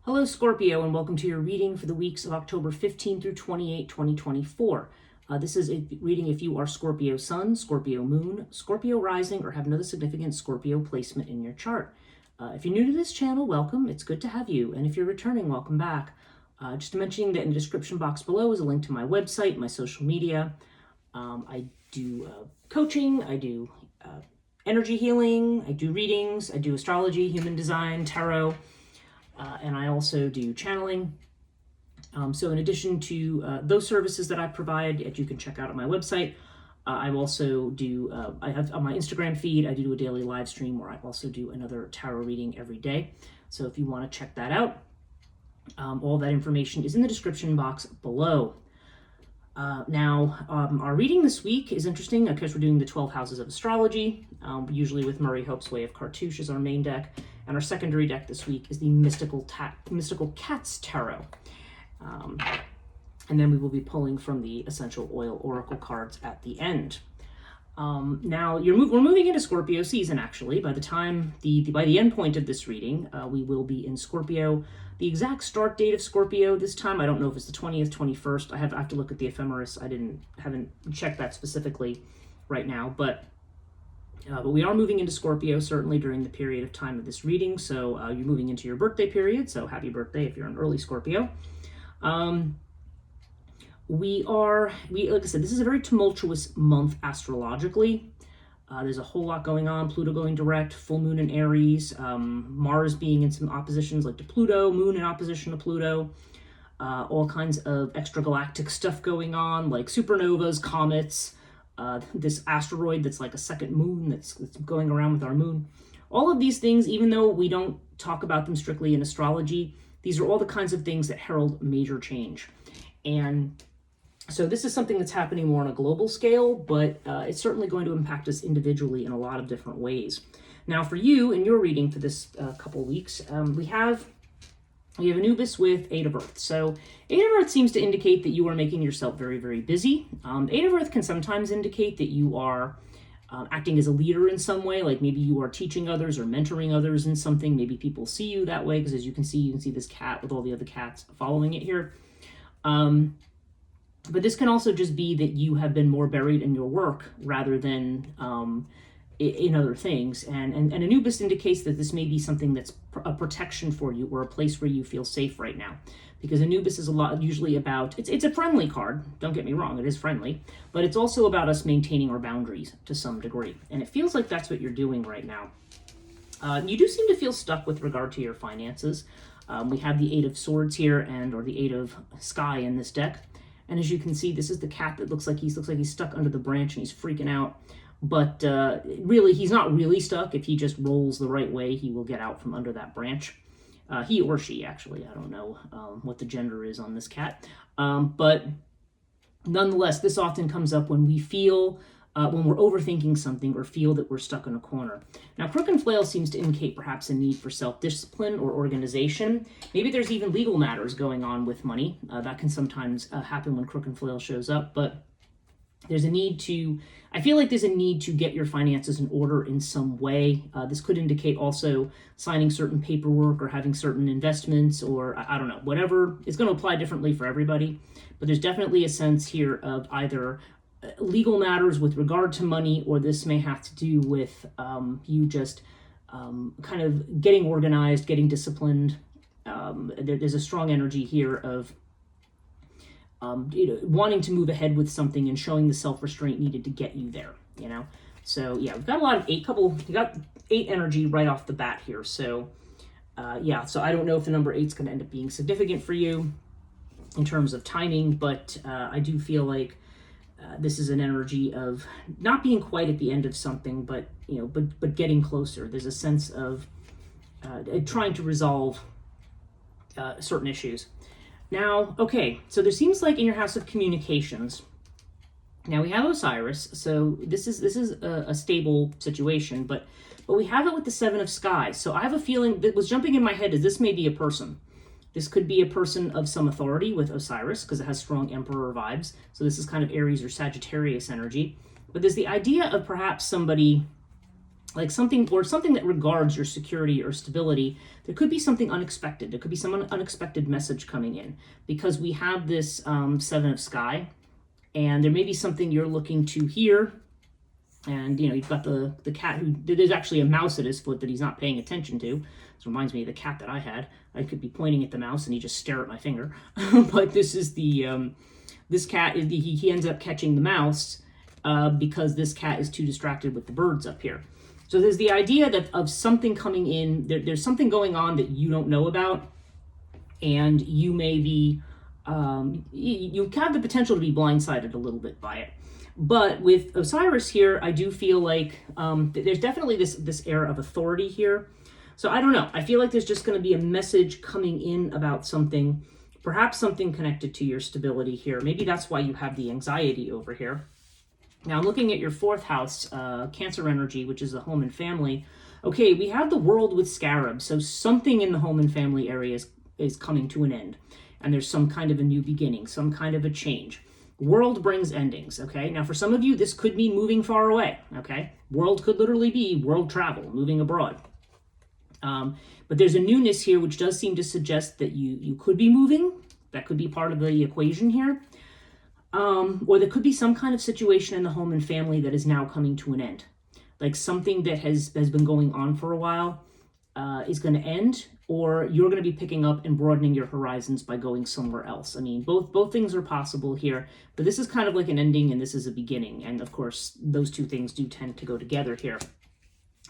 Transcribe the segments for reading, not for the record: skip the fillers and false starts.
Hello, Scorpio, and welcome to your reading for the weeks of October 15 through 28, 2024. This is a reading if you are Scorpio Sun, Scorpio Moon, Scorpio Rising, or have another significant Scorpio placement in your chart. If you're new to this channel, welcome. It's good to have you. And if you're returning, welcome back. Just mentioning that in the description box below is a link to my website, my social media. I do coaching, I do energy healing, I do readings, I do astrology, human design, tarot, and I also do channeling. So in addition to those services that I provide that you can check out on my website, I also do, I have on my Instagram feed, I do a daily live stream where I also do another tarot reading every day. So if you want to check that out, all that information is in the description box below. Now, our reading this week is interesting because we're doing the 12 houses of astrology, usually with Murray Hope's Way of Cartouche as our main deck. And our secondary deck this week is the Mystical Cats Tarot. And then we will be pulling from the Essential Oil Oracle cards at the end. Now, we're moving into Scorpio season, actually. By the time, by the end point of this reading, we will be in Scorpio. The exact start date of Scorpio this time, I don't know if it's the 20th, 21st. I have to look at the ephemeris. I haven't checked that specifically right now, but we are moving into Scorpio, certainly during the period of time of this reading. So you're moving into your birthday period. So happy birthday if you're an early Scorpio. Like I said, this is a very tumultuous month astrologically. There's a whole lot going on. Pluto going direct, full moon in Aries, Mars being in some oppositions like to Pluto, moon in opposition to Pluto, all kinds of extragalactic stuff going on like supernovas, comets, this asteroid that's like a second moon that's going around with our moon. All of these things, even though we don't talk about them strictly in astrology, these are all the kinds of things that herald major change. And so this is something that's happening more on a global scale, but it's certainly going to impact us individually in a lot of different ways. Now for you, in your reading for this couple weeks, we have Anubis with Eight of Earth. So Eight of Earth seems to indicate that you are making yourself very, very busy. Eight of Earth can sometimes indicate that you are acting as a leader in some way, like maybe you are teaching others or mentoring others in something. Maybe people see you that way, because as you can see this cat with all the other cats following it here. But this can also just be that you have been more buried in your work rather than in other things. And Anubis indicates that this may be something that's a protection for you or a place where you feel safe right now. Because Anubis is usually about, it's a friendly card, don't get me wrong, it is friendly, but it's also about us maintaining our boundaries to some degree. And it feels like that's what you're doing right now. You do seem to feel stuck with regard to your finances. We have the Eight of Swords here or the Eight of Sky in this deck. And as you can see, this is the cat that looks like he's stuck under the branch and he's freaking out. But really, he's not really stuck. If he just rolls the right way, he will get out from under that branch. He or she, actually. I don't know what the gender is on this cat. But nonetheless, this often comes up when we feel, when we're overthinking something or feel that we're stuck in a corner. Now, Crook and Flail seems to indicate perhaps a need for self-discipline or organization. Maybe there's even legal matters going on with money. That can sometimes happen when Crook and Flail shows up, but there's a need to, I feel like there's a need to get your finances in order in some way. This could indicate also signing certain paperwork or having certain investments or, I don't know, whatever. It's going to apply differently for everybody, but there's definitely a sense here of either legal matters with regard to money, or this may have to do with you just kind of getting organized, getting disciplined. There's a strong energy here of wanting to move ahead with something and showing the self-restraint needed to get you there, So yeah, we've got a lot of we got 8 energy right off the bat here. So yeah, so I don't know if the number 8 is going to end up being significant for you in terms of timing, but I do feel like this is an energy of not being quite at the end of something, but but getting closer. There's a sense of trying to resolve certain issues. Now, okay, so there seems like in your house of communications, now we have Osiris, so this is a stable situation, but we have it with the Seven of Skies. So I have a feeling that was jumping in my head is this may be a person. This could be a person of some authority with Osiris because it has strong Emperor vibes. So this is kind of Aries or Sagittarius energy. But there's the idea of perhaps somebody like something that regards your security or stability. There could be something unexpected. There could be some unexpected message coming in, because we have this Seven of Sky, and there may be something you're looking to hear. And you've got the cat who, there's actually a mouse at his foot that he's not paying attention to. This reminds me of the cat that I had. I could be pointing at the mouse and he just stare at my finger. But this is this cat, he ends up catching the mouse because this cat is too distracted with the birds up here. So there's the idea that of something coming in, there's something going on that you don't know about, and you may be, you have the potential to be blindsided a little bit by it. But with Osiris here, I do feel like there's definitely this air of authority here. So I don't know. I feel like there's just going to be a message coming in about something, perhaps something connected to your stability here. Maybe that's why you have the anxiety over here. Now, I'm looking at your fourth house, Cancer energy, which is the home and family. Okay, we have the World with Scarab. So something in the home and family area is coming to an end. And there's some kind of a new beginning, some kind of a change. World brings endings, okay? Now, for some of you, this could mean moving far away, okay? World could literally be world travel, moving abroad. But there's a newness here, which does seem to suggest that you could be moving. That could be part of the equation here. Or there could be some kind of situation in the home and family that is now coming to an end. Like something that has been going on for a while is going to end, or you're going to be picking up and broadening your horizons by going somewhere else. I mean, both things are possible here, but this is kind of like an ending and this is a beginning. And of course, those two things do tend to go together here.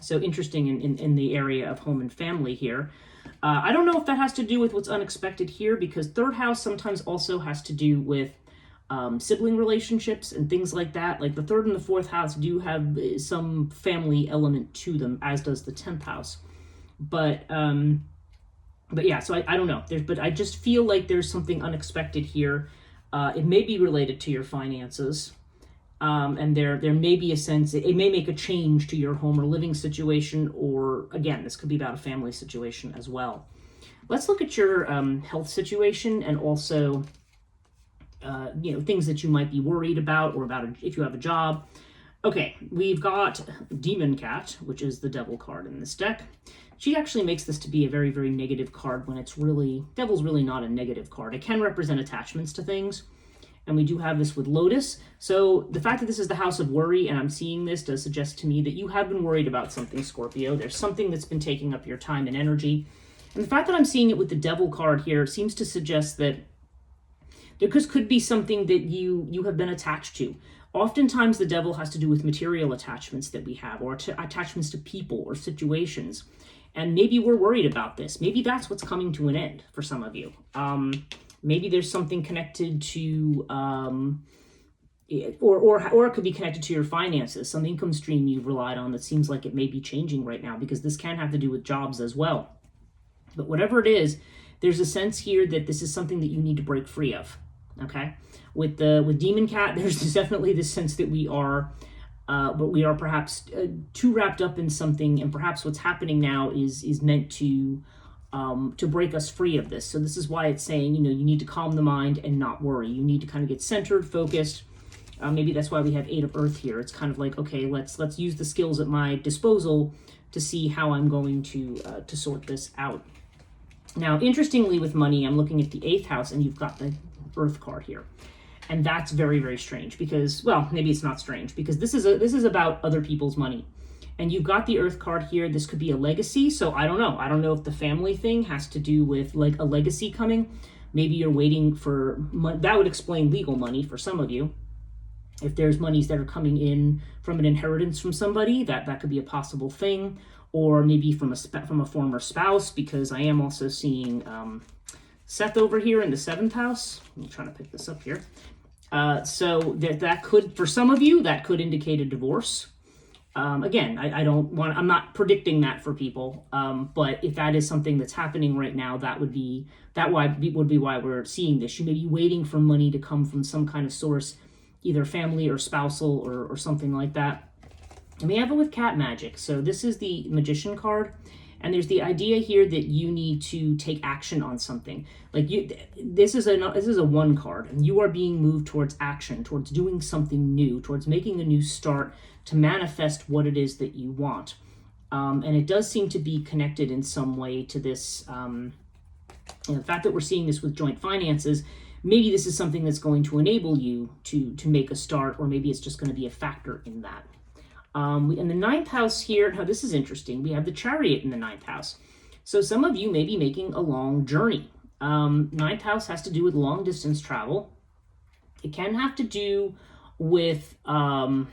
So interesting in the area of home and family here. I don't know if that has to do with what's unexpected here, because third house sometimes also has to do with sibling relationships and things like that. Like the third and the fourth house do have some family element to them, as does the 10th house. But yeah, so I don't know. But I just feel like there's something unexpected here. It may be related to your finances. And there may be a sense, it may make a change to your home or living situation, or again, this could be about a family situation as well. Let's look at your health situation, and also things that you might be worried about, or about if you have a job. Okay, we've got Demon Cat, which is the devil card in this deck. She actually makes this to be a very, very negative card when devil's really not a negative card. It can represent attachments to things. And we do have this with Lotus. So the fact that this is the house of worry, and I'm seeing this, does suggest to me that you have been worried about something, Scorpio. There's something that's been taking up your time and energy. And the fact that I'm seeing it with the devil card here seems to suggest that there could be something that you have been attached to. Oftentimes the devil has to do with material attachments that we have, or attachments to people or situations. And maybe we're worried about this. Maybe that's what's coming to an end for some of you. Maybe there's something connected to, or it could be connected to your finances, some income stream you've relied on that seems like it may be changing right now, because this can have to do with jobs as well. But whatever it is, there's a sense here that this is something that you need to break free of. Okay, with Demon Cat, there's definitely this sense that we are perhaps too wrapped up in something, and perhaps what's happening now is meant to break us free of this. So this is why it's saying, you need to calm the mind and not worry. You need to kind of get centered, focused. Maybe that's why we have 8 of Earth here. It's kind of like, okay, let's use the skills at my disposal to see how I'm going to sort this out. Now, interestingly, with money, I'm looking at the 8th house, and you've got the Earth card here. And that's very, very strange, because, well, maybe it's not strange, because this is about other people's money. And you've got the Earth card here. This could be a legacy. So I don't know. I don't know if the family thing has to do with like a legacy coming. Maybe you're waiting for money. That would explain legal money for some of you. If there's monies that are coming in from an inheritance from somebody, that could be a possible thing. Or maybe from a former spouse, because I am also seeing Seth over here in the 7th house. I'm trying to pick this up here. So that could, for some of you, that could indicate a divorce. Again, I'm not predicting that for people, but if that is something that's happening right now, that would be why we're seeing this. You may be waiting for money to come from some kind of source, either family or spousal or something like that. And we have it with cat magic. So this is the Magician card, and there's the idea here that you need to take action on something. Like this is a 1 card, and you are being moved towards action, towards doing something new, towards making a new start to manifest what it is that you want. And it does seem to be connected in some way to this, the fact that we're seeing this with joint finances. Maybe this is something that's going to enable you to make a start, or maybe it's just going to be a factor in that. In the ninth house here, now this is interesting. We have the Chariot in the ninth house. So some of you may be making a long journey. Ninth house has to do with long distance travel. It can have to do with long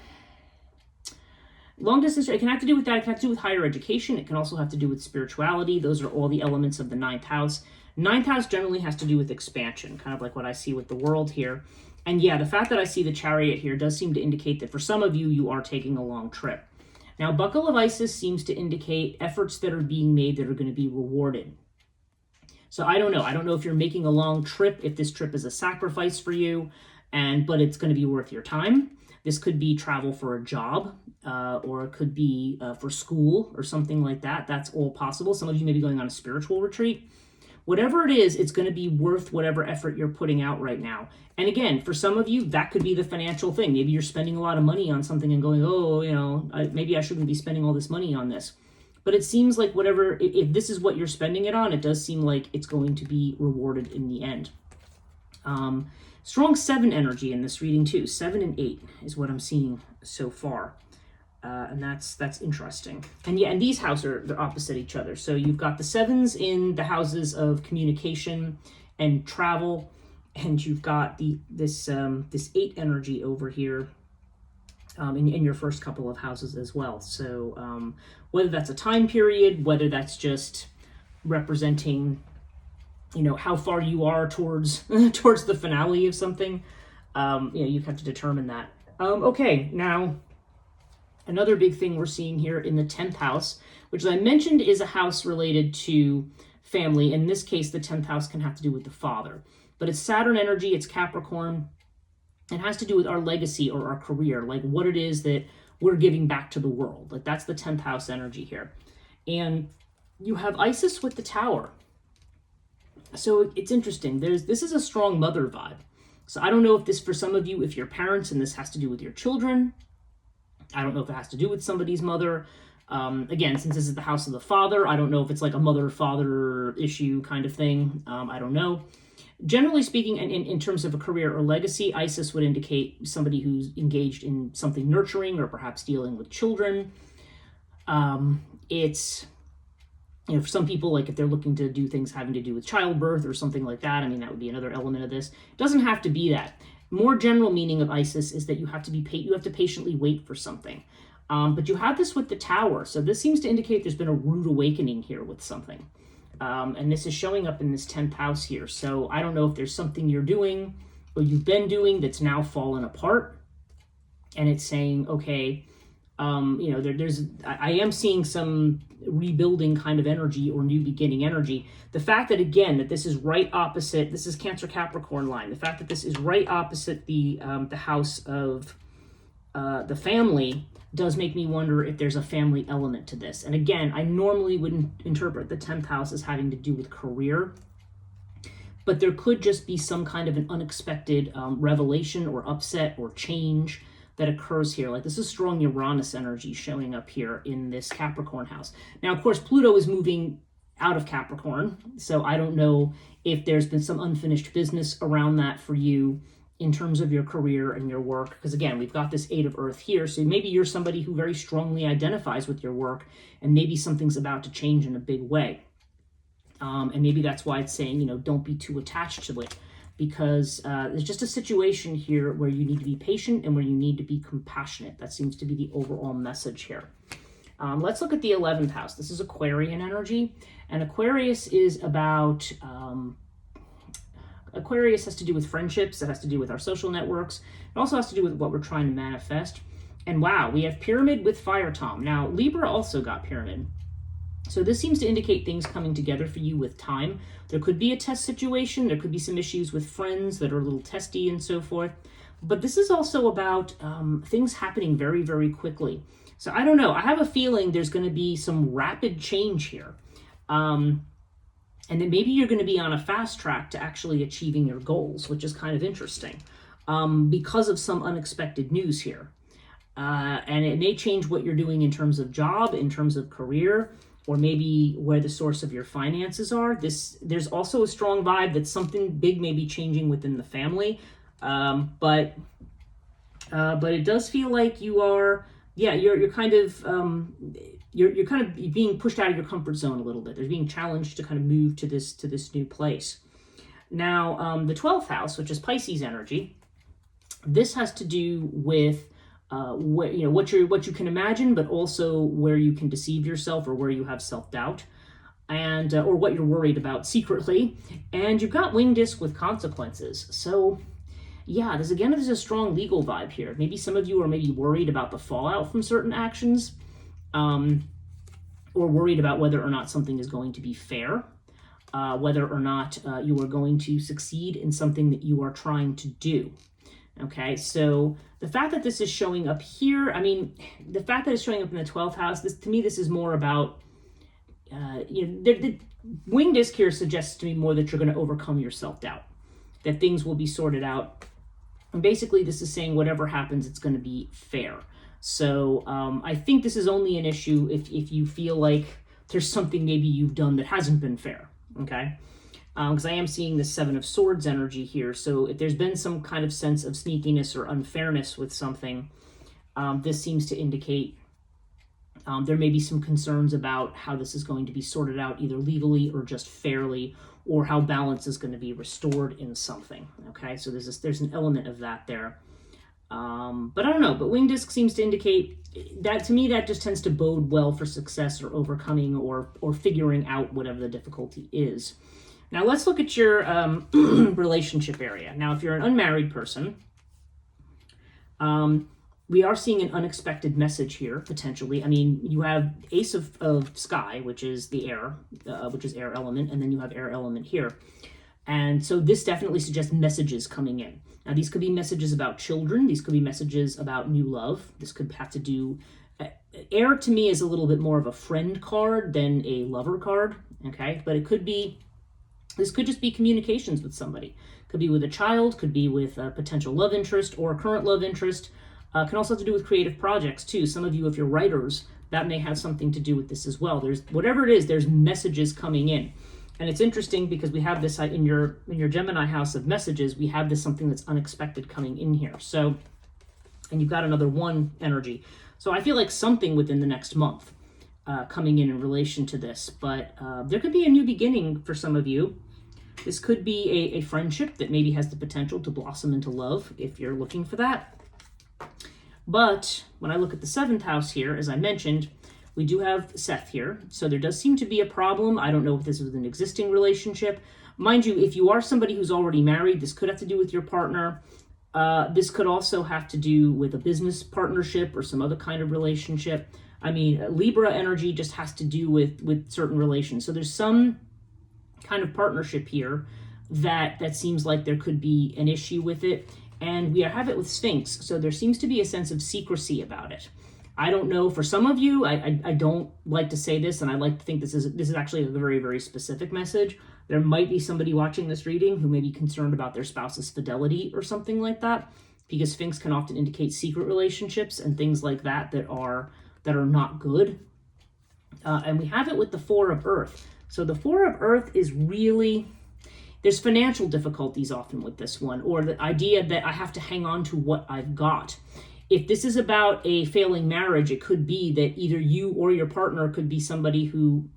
distance. It can have to do with that. It can have to do with higher education. It can also have to do with spirituality. Those are all the elements of the ninth house. Ninth house generally has to do with expansion, kind of like what I see with the world here. And yeah, the fact that I see the Chariot here does seem to indicate that for some of you, you are taking a long trip. Now, Buckle of Isis seems to indicate efforts that are being made that are going to be rewarded. So I don't know. I don't know if you're making a long trip, if this trip is a sacrifice for you, but it's going to be worth your time. This could be travel for a job, or it could be for school or something like that. That's all possible. Some of you may be going on a spiritual retreat. Whatever it is, it's going to be worth whatever effort you're putting out right now. And again, for some of you, that could be the financial thing. Maybe you're spending a lot of money on something and going, oh, maybe I shouldn't be spending all this money on this. But it seems like whatever, if this is what you're spending it on, it does seem like it's going to be rewarded in the end. Strong 7 energy in this reading too. 7 and 8 is what I'm seeing so far. And that's interesting. And yeah, and these houses they're opposite each other. So you've got the 7s in the houses of communication and travel, and you've got this 8 energy over here in your first couple of houses as well. So whether that's a time period, whether that's just representing, how far you are towards the finale of something, you have to determine that. Okay, now. Another big thing we're seeing here in the 10th house, which as I mentioned is a house related to family. In this case, the 10th house can have to do with the father. But it's Saturn energy, it's Capricorn. It has to do with our legacy or our career, like what it is that we're giving back to the world. Like that's the 10th house energy here. And you have Isis with the Tower. So it's interesting. This is a strong mother vibe. So I don't know if this, for some of you, if you're parents and this has to do with your children. I don't know if it has to do with somebody's mother. Again, since this is the house of the father, I don't know if it's like a mother-father issue kind of thing. I don't know. Generally speaking, in terms of a career or legacy, Isis would indicate somebody who's engaged in something nurturing or perhaps dealing with children. It's, for some people, like if they're looking to do things having to do with childbirth or something like that, I mean, that would be another element of this. It doesn't have to be that. More general meaning of Isis is that you have to patiently wait for something. But you have this with the Tower. So this seems to indicate there's been a rude awakening here with something. And this is showing up in this 10th house here. So I don't know if there's something you're doing or you've been doing that's now fallen apart. And it's saying, okay, I am seeing some rebuilding kind of energy or new beginning energy. The fact that, again, that this is right opposite, this is Cancer Capricorn line. The fact that this is right opposite the house of the family does make me wonder if there's a family element to this. And again, I normally wouldn't interpret the 10th house as having to do with career, but there could just be some kind of an unexpected revelation or upset or change that occurs here. Like this is strong Uranus energy showing up here in this Capricorn house. Now, of course, Pluto is moving out of Capricorn, so I don't know if there's been some unfinished business around that for you in terms of your career and your work. Because again, we've got this 8 of Earth here, so maybe you're somebody who very strongly identifies with your work, and maybe something's about to change in a big way. And maybe that's why it's saying, don't be too attached to it. Because there's just a situation here where you need to be patient and where you need to be compassionate. That seems to be the overall message here. Let's look at the 11th house. This is Aquarian energy. And Aquarius is about, Aquarius has to do with friendships. It has to do with our social networks. It also has to do with what we're trying to manifest. And wow, we have Pyramid with Fire Tom. Now, Libra also got Pyramid. So this seems to indicate things coming together for you with time. There could be a test situation. There could be some issues with friends that are a little testy and so forth. But this is also about things happening very, very quickly. So I don't know. I have a feeling there's going to be some rapid change here. And then maybe you're going to be on a fast track to actually achieving your goals, which is kind of interesting because of some unexpected news here. And it may change what you're doing in terms of job, in terms of career, or maybe where the source of your finances are. There's also a strong vibe that something big may be changing within the family, but it does feel like you are, you're kind of you're kind of being pushed out of your comfort zone a little bit. There's being challenged to kind of move to this new place. Now, the 12th house, which is Pisces energy, this has to do with what you can imagine, but also where you can deceive yourself or where you have self-doubt, and or what you're worried about secretly. And you've got wing disc with consequences. So yeah, there's a strong legal vibe here. Maybe some of you are maybe worried about the fallout from certain actions, or worried about whether or not something is going to be fair, whether or not you are going to succeed in something that you are trying to do. Okay, so the fact that this is showing up here, the fact that it's showing up in the 12th house, to me, this is more about, the wing disc here suggests to me more that you're going to overcome your self-doubt, that things will be sorted out. And basically, this is saying whatever happens, it's going to be fair. So I think this is only an issue if you feel like there's something maybe you've done that hasn't been fair, okay? Because I am seeing the 7 of Swords energy here. So if there's been some kind of sense of sneakiness or unfairness with something, this seems to indicate there may be some concerns about how this is going to be sorted out, either legally or just fairly, or how balance is going to be restored in something. Okay, so there's an element of that there. But I don't know, but wing disc seems to indicate that, to me, that just tends to bode well for success or overcoming or figuring out whatever the difficulty is. Now let's look at your relationship area. Now, if you're an unmarried person, we are seeing an unexpected message here, potentially. You have Ace of Sky, which is the air, which is air element, and then you have air element here. And so this definitely suggests messages coming in. Now, these could be messages about children. These could be messages about new love. This could have to do... air, to me, is a little bit more of a friend card than a lover card, okay? But it could be... This could just be communications with somebody. Could be with a child, could be with a potential love interest or a current love interest. Can also have to do with creative projects too. Some of you, if you're writers, that may have something to do with this as well. There's whatever it is, there's messages coming in. And it's interesting because we have this in your Gemini house of messages, we have this something that's unexpected coming in here. So, and you've got another 1 energy. So I feel like something within the next month coming in relation to this. But there could be a new beginning for some of you. This could be a friendship that maybe has the potential to blossom into love if you're looking for that. But when I look at the 7th house here, as I mentioned, we do have Seth here. So there does seem to be a problem. I don't know if this is an existing relationship. Mind you, if you are somebody who's already married, this could have to do with your partner. This could also have to do with a business partnership or some other kind of relationship. Libra energy just has to do with certain relations. So there's some kind of partnership here that seems like there could be an issue with it. And we have it with Sphinx, so there seems to be a sense of secrecy about it. I don't know, for some of you, I don't like to say this, and I like to think this is actually a very, very specific message. There might be somebody watching this reading who may be concerned about their spouse's fidelity or something like that, because Sphinx can often indicate secret relationships and things like that are not good. And we have it with the 4 of Earth. So the 4 of Earth is really... There's financial difficulties often with this one, or the idea that I have to hang on to what I've got. If this is about a failing marriage, it could be that either you or your partner could be somebody who,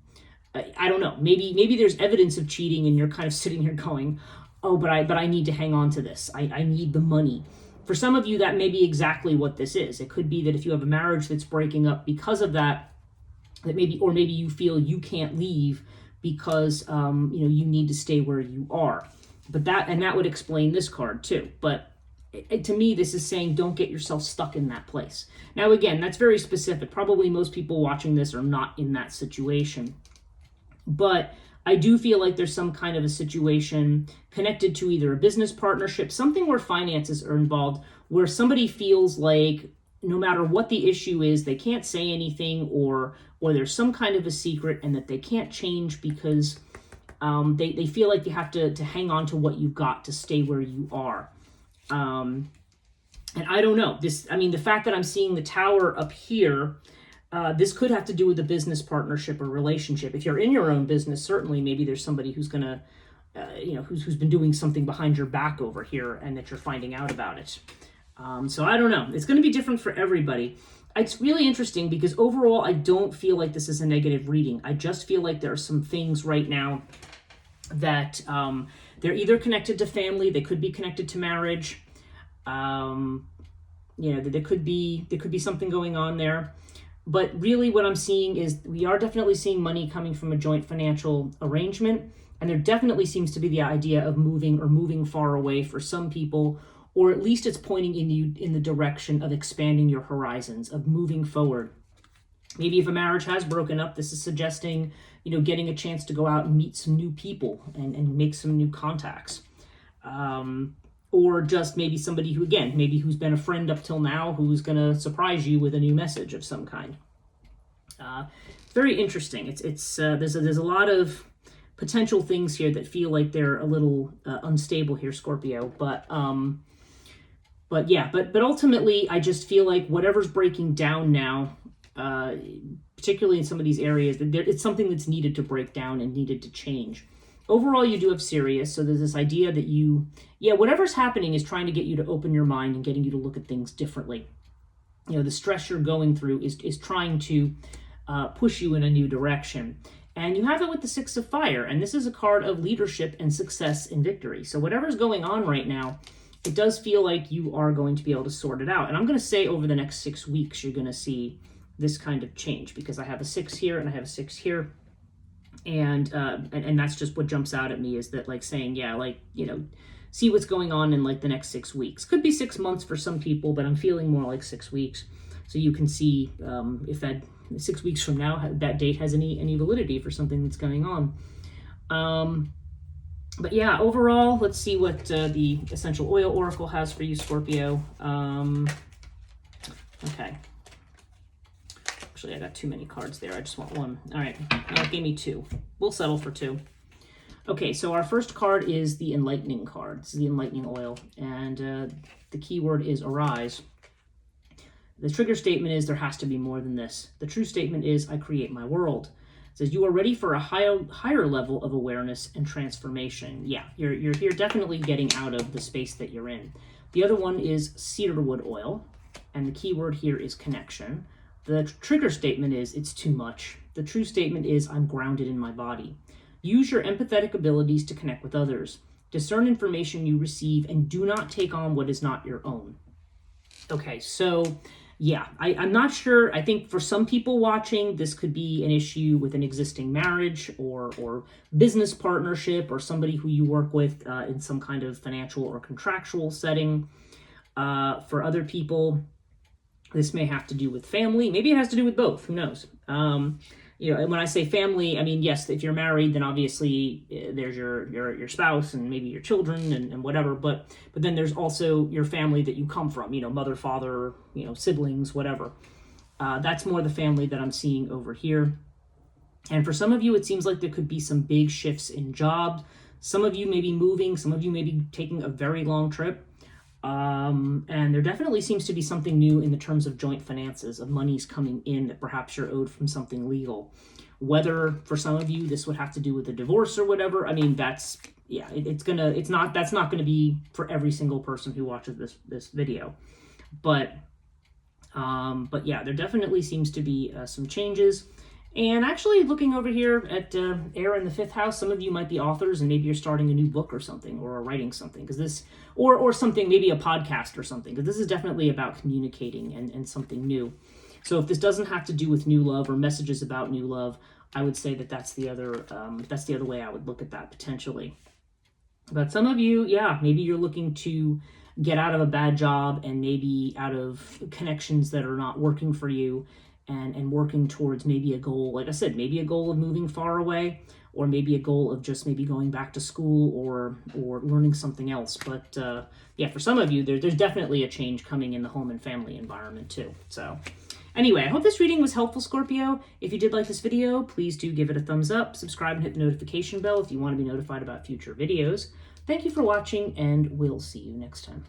I don't know, maybe there's evidence of cheating and you're kind of sitting here going, oh, but I need to hang on to this. I need the money. For some of you, that may be exactly what this is. It could be that if you have a marriage that's breaking up because of that maybe you feel you can't leave because you need to stay where you are. But that would explain this card too. But to me, this is saying don't get yourself stuck in that place. Now, again, that's very specific. Probably most people watching this are not in that situation. But I do feel like there's some kind of a situation connected to either a business partnership, something where finances are involved, where somebody feels like no matter what the issue is, they can't say anything, or there's some kind of a secret and that they can't change because they feel like you have to hang on to what you've got to stay where you are. And I don't know. I mean, the fact that I'm seeing the Tower up here, this could have to do with a business partnership or relationship. If you're in your own business, certainly maybe there's somebody who's going to, who's been doing something behind your back over here and that you're finding out about it. So I don't know. It's going to be different for everybody. It's really interesting because overall, I don't feel like this is a negative reading. I just feel like there are some things right now that they're either connected to family, they could be connected to marriage. There could be something going on there. But really what I'm seeing is we are definitely seeing money coming from a joint financial arrangement. And there definitely seems to be the idea of moving far away for some people, or at least it's pointing in the direction of expanding your horizons, of moving forward. Maybe if a marriage has broken up, this is suggesting, getting a chance to go out and meet some new people and make some new contacts. Or just maybe somebody who, again, who's been a friend up till now, who's going to surprise you with a new message of some kind. Very interesting. There's a lot of potential things here that feel like they're a little unstable here, Scorpio. But ultimately, I just feel like whatever's breaking down now, particularly in some of these areas, it's something that's needed to break down and needed to change. Overall, you do have Sirius, so there's this idea that whatever's happening is trying to get you to open your mind and getting you to look at things differently. The stress you're going through is trying to push you in a new direction. And you have it with the Six of Fire, and this is a card of leadership and success and victory. So whatever's going on right now, it does feel like you are going to be able to sort it out. And I'm going to say over the next 6 weeks, you're going to see this kind of change, because I have a 6 here and I have a 6 here. And that's just what jumps out at me, is that see what's going on in the next 6 weeks. Could be 6 months for some people, but I'm feeling more like 6 weeks. So you can see if that 6 weeks from now, that date has any validity for something that's going on. But yeah, overall, let's see what the Essential Oil Oracle has for you, Scorpio. Okay. Actually, I got too many cards there. I just want one. All right. Give me 2. We'll settle for 2. Okay, so our first card is the Enlightening card. This is the Enlightening Oil. And the key word is arise. The trigger statement is there has to be more than this. The true statement is I create my world. It says you are ready for a higher level of awareness and transformation. Yeah, you're here definitely getting out of the space that you're in. The other one is cedarwood oil. And the key word here is connection. The trigger statement is it's too much. The true statement is I'm grounded in my body. Use your empathetic abilities to connect with others. Discern information you receive and do not take on what is not your own. Okay, so yeah, I'm not sure. I think for some people watching, this could be an issue with an existing marriage or business partnership, or somebody who you work with in some kind of financial or contractual setting. For other people, this may have to do with family. Maybe it has to do with both. Who knows? When I say family, I mean, yes, if you're married, then obviously there's your spouse and maybe your children and whatever. But then there's also your family that you come from, mother, father, siblings, whatever. That's more the family that I'm seeing over here. And for some of you, it seems like there could be some big shifts in jobs. Some of you may be moving. Some of you may be taking a very long trip. And there definitely seems to be something new in the terms of joint finances, of monies coming in that perhaps you're owed from something legal. Whether for some of you this would have to do with a divorce or whatever, I mean, that's not gonna be for every single person who watches this video. But yeah, there definitely seems to be some changes. And actually, looking over here at air in the 5th house, some of you might be authors, and maybe you're starting a new book or something, or writing something, because this, or something, maybe a podcast or something, because this is definitely about communicating and something new. So if this doesn't have to do with new love or messages about new love, I would say that's the other way I would look at that potentially. But some of you, yeah, maybe you're looking to get out of a bad job and maybe out of connections that are not working for you. And working towards maybe a goal, like I said, maybe a goal of moving far away, or maybe a goal of just maybe going back to school or learning something else. But yeah, for some of you, there's definitely a change coming in the home and family environment too. So anyway, I hope this reading was helpful, Scorpio. If you did like this video, please do give it a thumbs up, subscribe, and hit the notification bell if you want to be notified about future videos. Thank you for watching, and we'll see you next time.